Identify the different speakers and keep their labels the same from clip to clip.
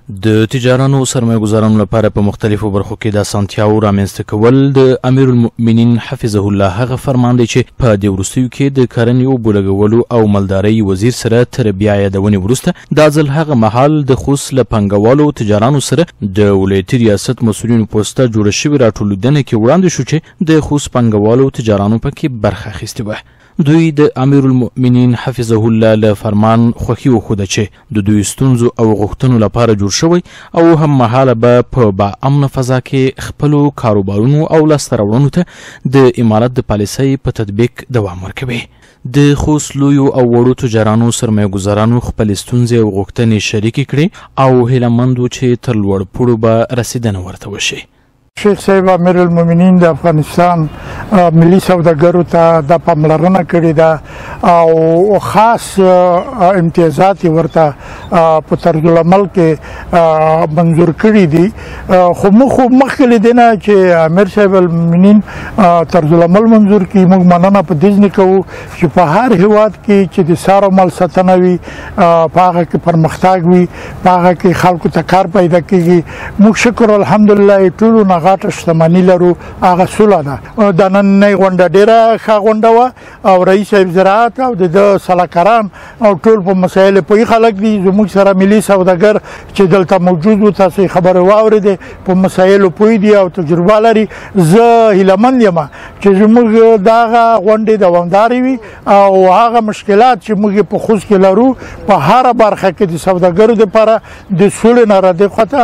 Speaker 1: د تجارانو سرمایه‌ګزارانو لپاره په مختلفو برخو کې د اسانتیاوو رامنځته کول د امیر المؤمنین حفظه الله هغه فرمان دی چې په دې وروستیو کې د کرنې اوبو لګولو او مالدارۍ وزیر سره تر بیا یادونې وروسته دا ځل هغه مهال د خوست له پانګوالو او تجارانو سره د ولایتي ریاست مسؤلینو پوسته جوړه شوې راټولېدنه کې وړاندې شو چې د خوست پانګوالو او تجارانو پکې برخه اخیستې وه. دوی د امیر المؤمنین حفظه الله له فرمان خوښي وښوده چې د دوی ستونزو او غوښتنو لپاره جوړ شوی او هم مهاله به په باامنه فضا کې خپلو کاروبارونو او لاسته راوړنو ته د امارت د پالیسۍ په تطبیق دوام ورکوي. د خوست لویو او وړو تجارانو سرمایه‌ګزارانو خپلې ستونزې او غوښتنې شریکې کړې او هیله مند وو چې تر لوړ پوړو به رسیدنه ورته وشي.
Speaker 2: شیخ صاحب امیر المؤمنین د افغانستان ملي سوداګرو ته د پاملرنه کړې ده او خاص امتیازات ورته په طرز العمل کې منظور کړي دي. خو مخکې له دې نه چې امیر صاحب المؤمنین طرز العمل منظور کړي موږ مننه په دې نه کوو چې په هر هیواد کې چې د سار مال ساتنه وي په هغه کې پرمختګ وي په هغه کې خلکو ته کار پیدا کیږي. موږ شکر الحمدلله ټولو نه غاټه شتمني لرو هغه سوله ده. د نننۍ غونډه ډېره ښه غونډه وه او رئیس صاحب زراعت او د سلاکاران او ټول په مسایلو پوهې خلک دي. زموږ سره ملي سوداګر چې دلته موجود وو تاسو خبرې واورېدې په مسایلو پوه دي او تجربه لري. زه هیلهمند یم چې زموږ دغه غونډې دوامدارې وي او هغه مشکلات چې موږ په خوست کې لرو په هره برخه کې د سوداګرو دپاره د سولې نه را دې خواته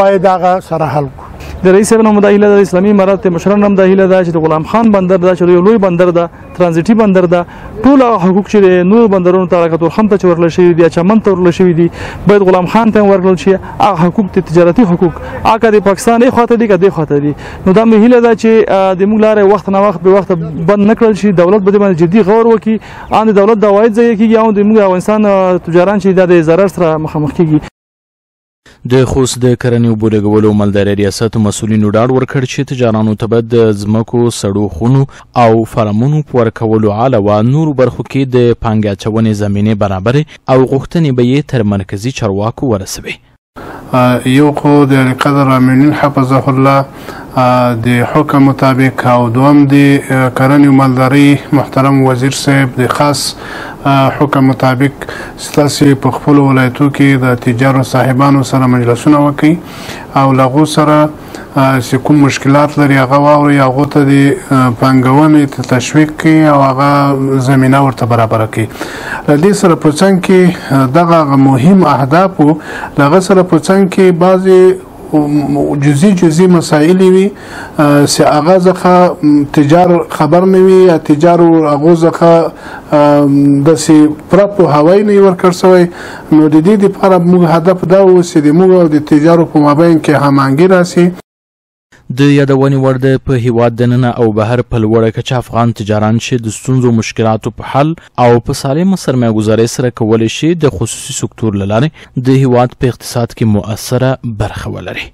Speaker 2: باید هغه سره حل کړو.
Speaker 3: د رئیس صاحب نوم د هیله د اسلامي امارت مشران هم د هیله ده چې د غلام خان بندر ده چې یو لوی بندر ده ترانزیټي بندر ده ټول حقوق چې نور بندرونو ته راکتور خم ته ورل شوی دي چمن ته ورل شوی دي باید غلام خان ته ورکړل شي. هغه حقوق د تجارتي حقوق هغه د پاکستان یې خاطر دي کده خاطر دي نو دا مې هیله ده چې د موږ لارې وخت نه وخت به وخت بند نکړل شي. دولت به باندې جدي غور وکړي ان دولت د عواید ځای کېږي او د موږ افغانستان تجاران چې د ضرر سره مخامخ کېږي.
Speaker 1: د خوست د کرنې اوبو لګولو مالدارۍ ریاست مسؤلینو ډاډ ورکړ چې تجارانو ته به د ځمکو سړو خونو او فارمونو په ورکولو علاوه نورو برخو کې د پانګې اچونې زمینې برابرې او غوښتنې به یې تر مرکزي چارواکو ورسوي.
Speaker 4: یو خو د قدر امین حفظه الله د حکم مطابق او دوم د کرنې او مالدارۍ محترم وزیر صاحب د خاص حکم مطابق ستاسو په خپل ولایتو کې د تجارو صاحبانو سره مجلسونه وکړي او لغو سره چې کوم مشکلات لري هغه واوري هغه ته د پانګونې ته تشویق کړي او هغه زمینه ورته برابره کړي. له دې سره په څنګ کې دغه مهم اهداف لغه سره په څنګ کې بعضې جزئی مسائل وي چې هغه ځکه تجار خبر نه وي یا تجارو هغه ځکه داسې پوره پوهاوی نه ورکړ شوی نو د دې دپاره موږ هدف دا و چې د موږ او د تجارو په مابین کې هماهنګي راسي.
Speaker 1: د یادونې وړ ده په هیواد دننه او بهر په لوړه کچه افغان تجاران چې د ستونزو مشکلاتو په حل او په سالمه سرمایه‌ګزارۍ سره کولی شي د خصوصي سکتور له لارې د هیواد په اقتصاد کې مؤثره برخه ولري.